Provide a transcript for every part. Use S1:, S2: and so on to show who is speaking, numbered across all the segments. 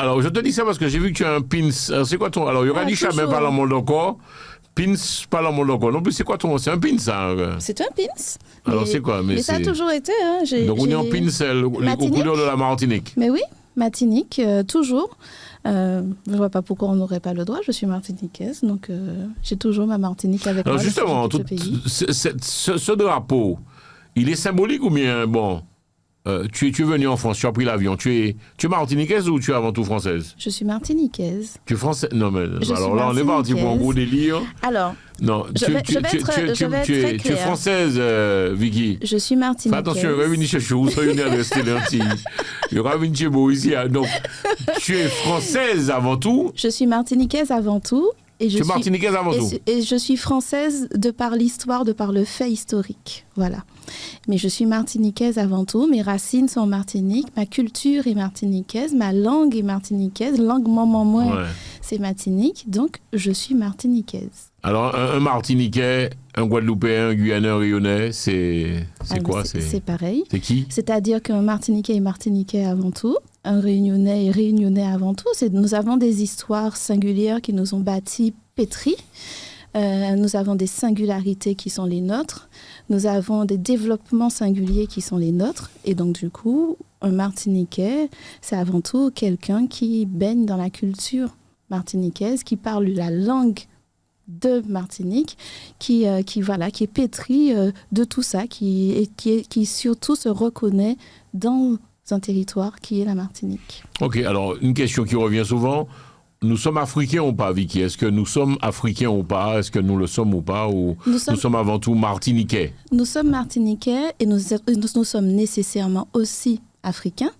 S1: Alors, je te dis ça parce que j'ai vu que tu as un pins. Alors, c'est quoi ton. Alors, il y aura dit Chamé par le monde encore. Pins par le monde encore. Non plus, c'est quoi ton. C'est un pin, ça.
S2: C'est un pins.
S1: Alors, c'est quoi?
S2: Mais ça a toujours été. Hein.
S1: Donc, on est en pins aux couleurs de la Martinique.
S2: Mais oui, Martinique, toujours. Je ne vois pas pourquoi on n'aurait pas le droit. Je suis martiniquaise, donc j'ai toujours ma Martinique avec moi.
S1: Alors, justement, ce drapeau, il est symbolique ou bien. Bon. Tu es venu en France, tu as pris l'avion. Tu es martiniquaise ou tu es avant tout française?
S2: Je suis martiniquaise.
S1: Tu es française? Non, mais alors là, on est parti pour un gros délire.
S2: Alors,
S1: non, tu es française, Vicky.
S2: Je suis martiniquaise.
S1: Fais attention, il y aura une chercher où soyez une adresse téléantie. Il y aura une beau ici. Donc, tu es française avant tout.
S2: Je suis martiniquaise avant tout. Et je
S1: tu es martiniquaise avant tout.
S2: Et je suis française de par l'histoire, de par le fait historique. Voilà. Mais je suis martiniquaise avant tout. Mes racines sont en Martinique. Ma culture est martiniquaise. Ma langue est martiniquaise. Langue maman, c'est Martinique. Donc, je suis martiniquaise.
S1: Alors, un Martiniquais, un Guadeloupéen, un Guyanais, un Rayonnais, c'est quoi?
S2: C'est pareil.
S1: C'est qui?
S2: C'est-à-dire qu'un Martiniquais est Martiniquais avant tout. Un Réunionnais est Réunionnais avant tout. Nous avons des histoires singulières qui nous ont bâtis, pétris. Nous avons des singularités qui sont les nôtres. Nous avons des développements singuliers qui sont les nôtres. Et donc, du coup, un Martiniquais, c'est avant tout quelqu'un qui baigne dans la culture martiniquaise, qui parle la langue de Martinique, qui est pétri de tout ça, qui surtout se reconnaît dans un territoire qui est la Martinique.
S1: Ok, alors une question qui revient souvent, nous sommes africains ou pas, Vicky? Est-ce que nous sommes africains ou pas? Est-ce que nous le sommes ou pas? Ou nous sommes avant tout martiniquais?
S2: Nous sommes martiniquais et nous sommes nécessairement aussi africains,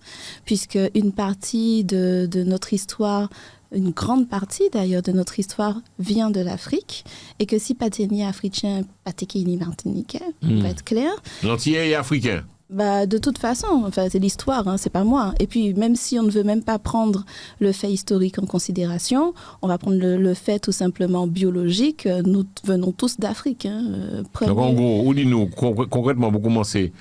S2: puisque une partie de notre histoire, une grande partie d'ailleurs de notre histoire vient de l'Afrique, et que si Paténi africain, Paténi martiniquais, on va être clair.
S1: L'antillais est africain.
S2: De toute façon, c'est l'histoire, hein, c'est pas moi. Et puis, même si on ne veut même pas prendre le fait historique en considération, on va prendre le fait tout simplement biologique. Nous venons tous d'Afrique. Hein,
S1: donc, en gros, dis-nous concrètement, vous commencez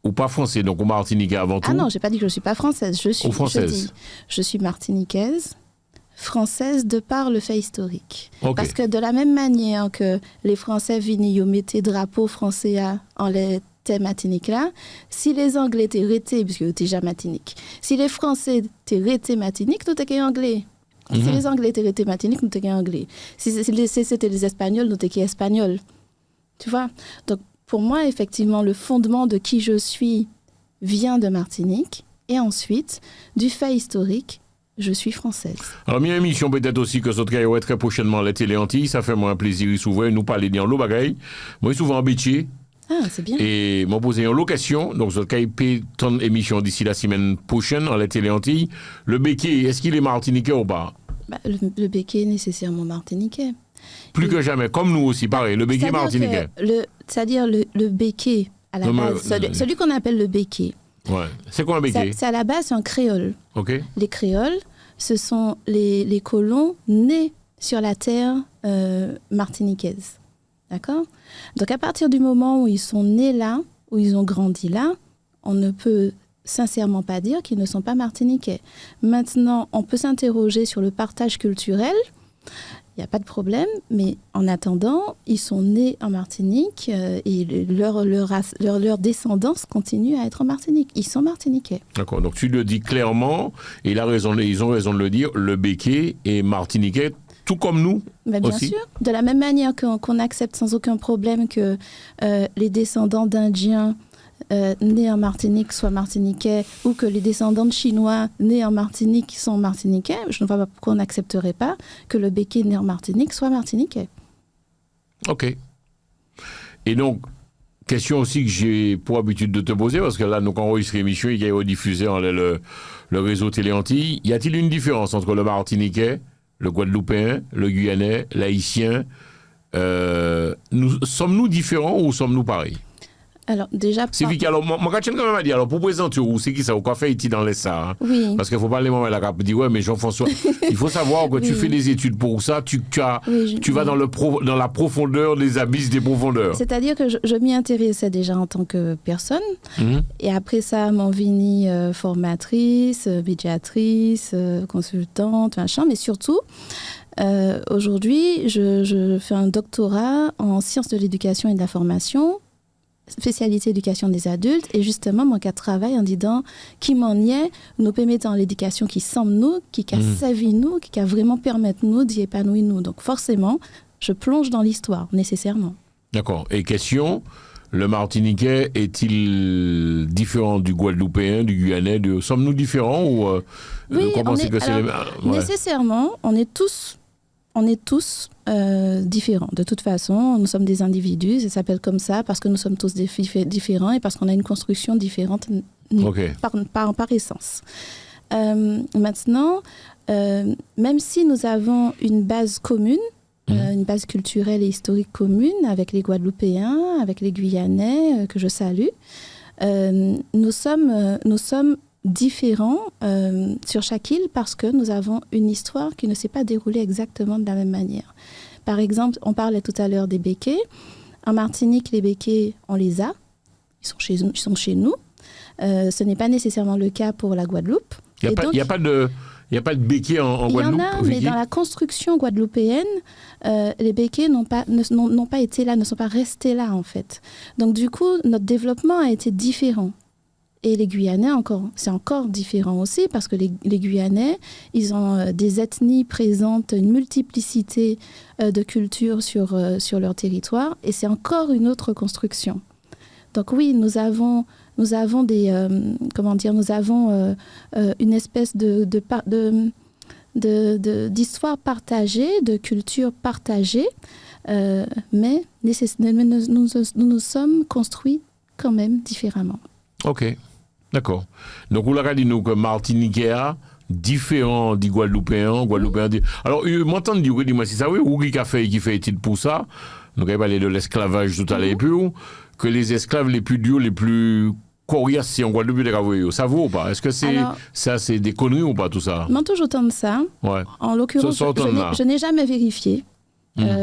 S1: ou pas français, donc au Martiniquais avant tout.
S2: Ah non, j'ai pas dit que je suis pas française. Je suis martiniquaise. Française de par le fait historique. Okay. Parce que de la même manière que les Français viennent mettre drapeau français en les Martinique là, si les Anglais étaient restés, puisque c'était déjà Martinique, si les Français étaient restés Martinique, nous étions anglais. Si les Anglais étaient restés Martinique, nous étions anglais. Si c'était les Espagnols, nous étions espagnols. Tu vois? Donc, pour moi, effectivement, le fondement de qui je suis vient de Martinique, et ensuite, du fait historique, je suis française.
S1: Alors, il y a une émission peut-être aussi que ce serait très prochainement la télé Antilles. Ça fait moi un plaisir de s'ouvrir, nous parler dans l'eau bagaille. Moi, souvent en Bétier.
S2: Ah, c'est bien.
S1: Et m'ont posé en location, donc ce cas paye ton émission d'ici la semaine prochaine en la télé Antilles. Le béquet, est-ce qu'il est martiniquais ou pas?
S2: Le béquet est nécessairement martiniquais.
S1: Plus que jamais, comme nous aussi, pareil, le béquet martiniquais.
S2: C'est-à-dire le béquet, à la base, celui qu'on appelle le béquet.
S1: Ouais. C'est quoi un béquet?
S2: C'est à la base un créole.
S1: Okay.
S2: Les créoles, ce sont les colons nés sur la terre martiniquaise. D'accord? Donc, à partir du moment où ils sont nés là, où ils ont grandi là, on ne peut sincèrement pas dire qu'ils ne sont pas martiniquais. Maintenant, on peut s'interroger sur le partage culturel. Il n'y a pas de problème, mais en attendant, ils sont nés en Martinique et leur descendance continue à être en Martinique. Ils sont martiniquais.
S1: D'accord, donc tu le dis clairement, et ils ont raison de le dire, le béquet est martiniquais, tout comme nous.
S2: Mais bien
S1: aussi.
S2: sûr, de la même manière qu'on accepte sans aucun problème que les descendants d'Indiens nés en Martinique soient martiniquais, ou que les descendants de Chinois nés en Martinique sont martiniquais, je ne vois pas pourquoi on n'accepterait pas que le béquet né en Martinique soit martiniquais.
S1: Ok. Et donc, question aussi que j'ai pour habitude de te poser, parce que là, nous enregistrons l'émission, il y a rediffusé le réseau Télé Antilles. Y a-t-il une différence entre le martiniquais, le guadeloupéen, le guyanais, l'haïtien? Sommes-nous différents ou sommes-nous pareils?
S2: Alors, déjà...
S1: C'est Vicky, alors, moi, quand tu m'as dit, alors, pour présenter, c'est qui ça, au café, il dans les ça.
S2: Oui.
S1: Parce qu'il ne faut pas les moments là, dire, ouais, mais Jean-François, il faut savoir que tu fais des études pour ça, tu vas dans la profondeur des abysses des profondeurs.
S2: C'est-à-dire que je m'y intéressais déjà en tant que personne. Et après ça, m'en vini formatrice, médiatrice, consultante, machin, mais surtout... aujourd'hui, je fais un doctorat en sciences de l'éducation et de la formation, spécialité éducation des adultes, et justement, mon cas de travail en disant qui m'en est, nous permettant l'éducation qui semble nous, qui a servi nous, qui a vraiment permettre nous d'y épanouir nous. Donc forcément, je plonge dans l'histoire, nécessairement.
S1: D'accord. Et question, le Martiniquais est-il différent du Guadeloupéen, du Guyanais sommes-nous différents ou
S2: oui,
S1: comment c'est que c'est les...
S2: Nécessairement, on est tous différents. De toute façon, nous sommes des individus, ça s'appelle comme ça parce que nous sommes tous différents et parce qu'on a une construction différente par essence. Maintenant, même si nous avons une base commune, une base culturelle et historique commune avec les Guadeloupéens, avec les Guyanais, que je salue, nous sommes différents sur chaque île parce que nous avons une histoire qui ne s'est pas déroulée exactement de la même manière. Par exemple, on parlait tout à l'heure des béquets. En Martinique, les béquets, on les a. Ils sont chez nous. Ce n'est pas nécessairement le cas pour la Guadeloupe.
S1: Il n'y a pas de béquets en Guadeloupe?
S2: Il y en a, mais dans la construction guadeloupéenne, les béquets n'ont pas été là, ne sont pas restés là, en fait. Donc, du coup, notre développement a été différent. Et les Guyanais, c'est encore différent aussi, parce que les Guyanais, ils ont des ethnies présentes, une multiplicité de cultures sur leur territoire, et c'est encore une autre construction. Donc oui, nous avons une espèce d'histoire partagée, de culture partagée, mais nous nous sommes construits quand même différemment.
S1: Ok. D'accord. Donc, vous l'avez dit, nous, que Martiniquais différent du Guadeloupéen. Alors, m'entendre dire, dis-moi si ça, oui, ou qui fait étude pour ça, nous avons parlé de l'esclavage tout à l'heure, que les esclaves les plus durs, les plus coriaces, si en Guadeloupe, ça vaut ou pas? Est-ce que c'est des conneries ou pas, tout ça?
S2: Je m'en toujours autant de ça.
S1: Ouais.
S2: En l'occurrence, je n'ai jamais vérifié.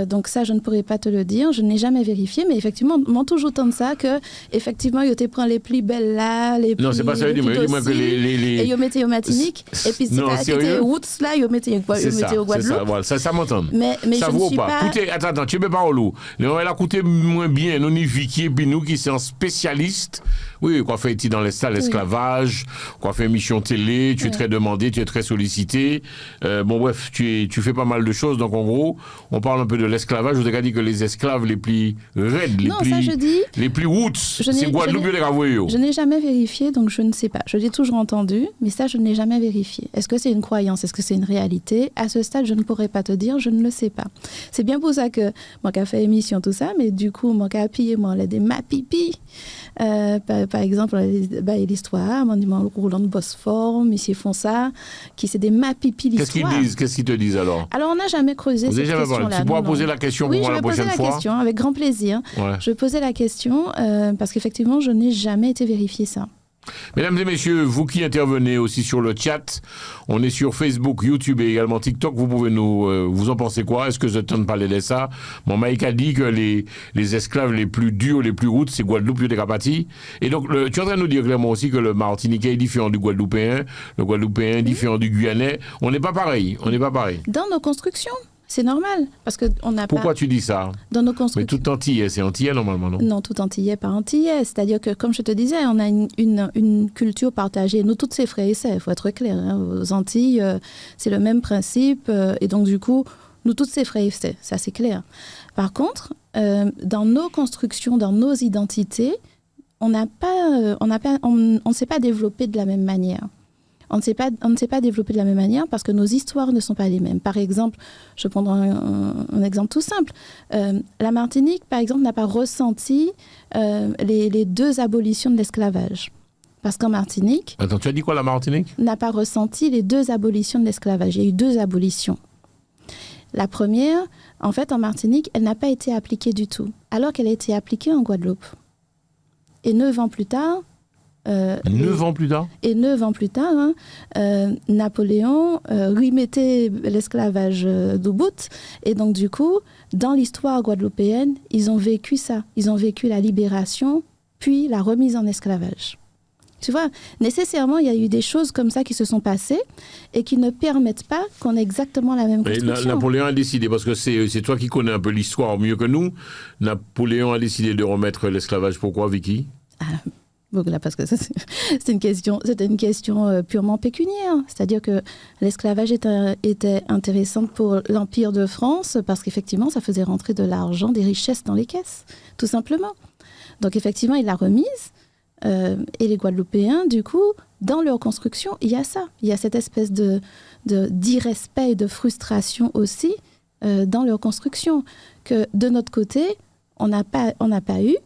S2: Donc ça, je ne pourrais pas te le dire. Je n'ai jamais vérifié, mais effectivement, m'en toujours autant de ça que effectivement, il te prend les plus belles là, les plus.
S1: Non, c'est pas ça. Dis-moi que les.
S2: Et il mettait au Martinique. Et puis si tu roots là, il mettait au Guadeloupe.
S1: Ça m'entend.
S2: Mais
S1: ça
S2: je
S1: vaut
S2: ne suis pas.
S1: Écoutez, attends, tu ne peux pas au loup. On va coûter moins bien. Nous, ni Vicky, puis nous qui sommes spécialistes. Oui, qu'on fait ici dans l'esclavage, qu'on fait mission télé, tu es très demandé, tu es très sollicité. Bon, bref, tu fais pas mal de choses. Donc, en gros, on parle un peu de l'esclavage. Je vous ai dit que les esclaves les plus raides, les plus roots, c'est Guadeloupe et les Ravouillots.
S2: Je n'ai jamais vérifié, donc je ne sais pas. Je l'ai toujours entendu, mais ça, je ne l'ai jamais vérifié. Est-ce que c'est une croyance? Est-ce que c'est une réalité? À ce stade, je ne pourrais pas te dire, je ne le sais pas. C'est bien pour ça que moi, qui a fait émission, tout ça, mais du coup, moi, qui a appuyé, moi, on a des mapipi. Par exemple, l'histoire, on dit Roland de Bosphore, Monsieur Fonsa, qui c'est des mapipi l'histoire.
S1: Qu'est-ce qu'ils te disent alors?
S2: Alors, on n'a jamais creusé cette question-là.
S1: Tu pourras poser la question pour moi la prochaine fois. Oui, je vais poser la question,
S2: avec grand plaisir. Ouais. Je vais poser la question parce qu'effectivement, je n'ai jamais été vérifier ça.
S1: Mesdames et messieurs, vous qui intervenez aussi sur le chat, on est sur Facebook, YouTube et également TikTok. Vous pouvez vous en pensez quoi? Est-ce que je ne parler de ça? Mon Mike a dit que les esclaves les plus durs, les plus routes, c'est Guadeloupe et Carpathie. Et donc, tu es en train de nous dire clairement aussi que le Martiniquais est différent du Guadeloupéen, le Guadeloupéen est différent du Guyanais. On n'est pas pareil.
S2: Dans nos constructions. C'est normal, parce qu'on n'a pas...
S1: Pourquoi tu dis ça?
S2: Dans nos constructions.
S1: Mais tout antillais, c'est antillais normalement, non?
S2: Non, tout antillais, pas antillais. C'est-à-dire que, comme je te disais, on a une culture partagée. Nous, tous ces frères et sœurs, il faut être clair. Aux Antilles, c'est le même principe. Et donc, du coup, nous, tous ces frères et sœurs, ça c'est clair. Par contre, dans nos constructions, dans nos identités, on ne s'est pas développé de la même manière. On ne s'est pas développé de la même manière parce que nos histoires ne sont pas les mêmes. Par exemple, je prendrai un exemple tout simple. La Martinique, par exemple, n'a pas ressenti les deux abolitions de l'esclavage. Parce qu'en Martinique...
S1: Attends, tu as dit quoi, la Martinique?
S2: N'a pas ressenti les deux abolitions de l'esclavage. Il y a eu deux abolitions. La première, en fait, en Martinique, elle n'a pas été appliquée du tout, alors qu'elle a été appliquée en Guadeloupe. Et 9 ans plus tard...
S1: 9 ans plus tard ?
S2: Et 9 ans plus tard, Napoléon remettait l'esclavage au bout. Et donc, du coup, dans l'histoire guadeloupéenne, ils ont vécu ça. Ils ont vécu la libération, puis la remise en esclavage. Tu vois, nécessairement, il y a eu des choses comme ça qui se sont passées et qui ne permettent pas qu'on ait exactement la même construction.
S1: Napoléon a décidé, parce que c'est toi qui connais un peu l'histoire mieux que nous, Napoléon a décidé de remettre l'esclavage. Pourquoi, Vicky ?
S2: Là, parce que c'était une question purement pécuniaire. C'est-à-dire que l'esclavage était intéressant pour l'Empire de France parce qu'effectivement, ça faisait rentrer de l'argent, des richesses dans les caisses, tout simplement. Donc, effectivement, il l'a remise. Et les Guadeloupéens, du coup, dans leur construction, il y a ça. Il y a cette espèce d'irrespect et de frustration aussi dans leur construction que, de notre côté, on n'a pas eu.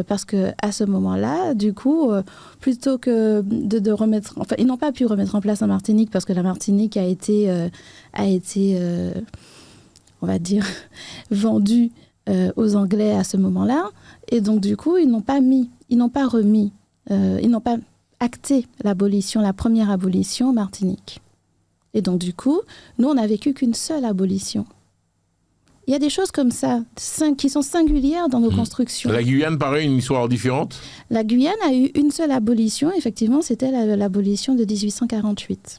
S2: Parce qu'à ce moment-là, du coup, plutôt que de remettre... Enfin, ils n'ont pas pu remettre en place la Martinique parce que la Martinique a été on va dire, vendue aux Anglais à ce moment-là. Et donc, du coup, ils n'ont pas acté l'abolition, la première abolition en Martinique. Et donc, du coup, nous, on n'a vécu qu'une seule abolition. Il y a des choses comme ça, qui sont singulières dans nos constructions.
S1: La Guyane, pareil, une histoire différente ?
S2: La Guyane a eu une seule abolition, effectivement, c'était l'abolition de 1848.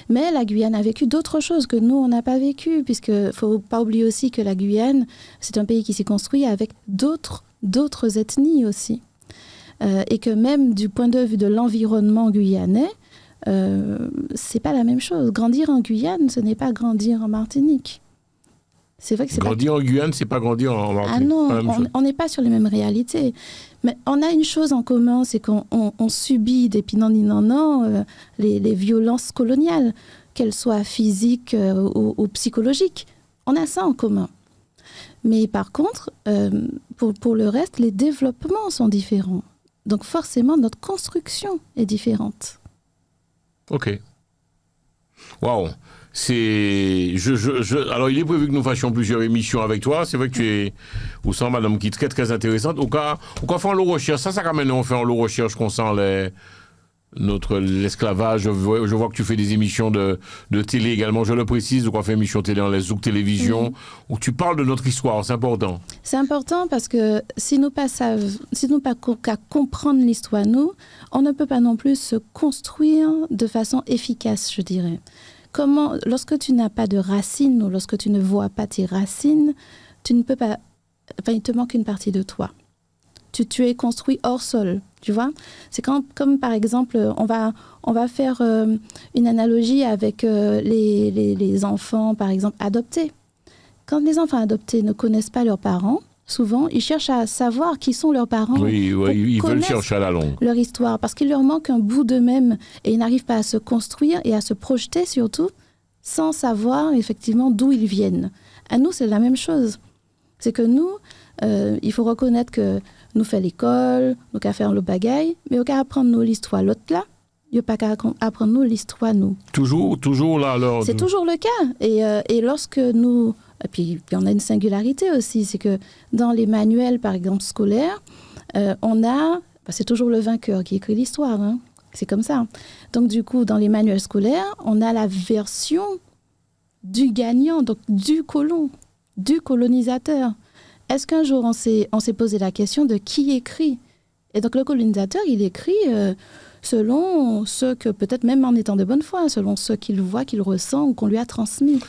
S2: Mais la Guyane a vécu d'autres choses que nous, on n'a pas vécu, puisqu'il ne faut pas oublier aussi que la Guyane, c'est un pays qui s'est construit avec d'autres ethnies aussi. Et que même du point de vue de l'environnement guyanais, c'est pas la même chose. Grandir en Guyane, ce n'est pas grandir en Martinique. C'est vrai que c'est
S1: grandir en Guyane, c'est pas grandir en Martinique.
S2: Ah non, on n'est pas sur les mêmes réalités. Mais on a une chose en commun, c'est qu'on subit des pinans les violences coloniales, qu'elles soient physiques ou psychologiques. On a ça en commun. Mais par contre, pour le reste, les développements sont différents. Donc forcément, notre construction est différente.
S1: Ok. Waouh. Alors, il est prévu que nous fassions plusieurs émissions avec toi. C'est vrai que tu es, ou sans madame, qui est très, très intéressante. Au cas faire en recherche, ça quand même, on fait en recherche qu'on sent l'esclavage. Je vois que tu fais des émissions de télé également. Je le précise, on fait émission télé en les Zouk Télévision, où tu parles de notre histoire. C'est important. C'est important parce que si nous pas qu'à comprendre l'histoire, on ne peut pas non plus se construire de façon efficace, je dirais. Lorsque tu n'as pas de racines ou lorsque tu ne vois pas tes racines, tu ne peux pas... Enfin, il te manque une partie de toi. Tu es construit hors sol, tu vois. C'est comme par exemple, on va faire une analogie avec les enfants, par exemple, adoptés. Quand les enfants adoptés ne connaissent pas leurs parents, souvent, ils cherchent à savoir qui sont leurs parents. Oui, ils veulent chercher à la longue. Leur histoire, parce qu'il leur manque un bout d'eux-mêmes et ils n'arrivent pas à se construire et à se projeter surtout sans savoir effectivement d'où ils viennent. À nous, c'est la même chose. C'est que nous, il faut reconnaître que nous faisons l'école, nous qu'à faire le bagaille, mais on qu'à apprendre nous l'histoire l'autre là. Il n'y a pas qu'à apprendre nous l'histoire nous. Toujours là alors. C'est toujours le cas. Et lorsque nous... Et puis on a une singularité aussi, c'est que dans les manuels, par exemple, scolaires, c'est toujours le vainqueur qui écrit l'histoire, hein. C'est comme ça. Donc du coup, dans les manuels scolaires, on a la version du gagnant, donc du colon, du colonisateur. Est-ce qu'un jour on s'est posé la question de qui écrit ? Et donc le colonisateur, il écrit selon ce que, peut-être même en étant de bonne foi, selon ce qu'il voit, qu'il ressent ou qu'on lui a transmis.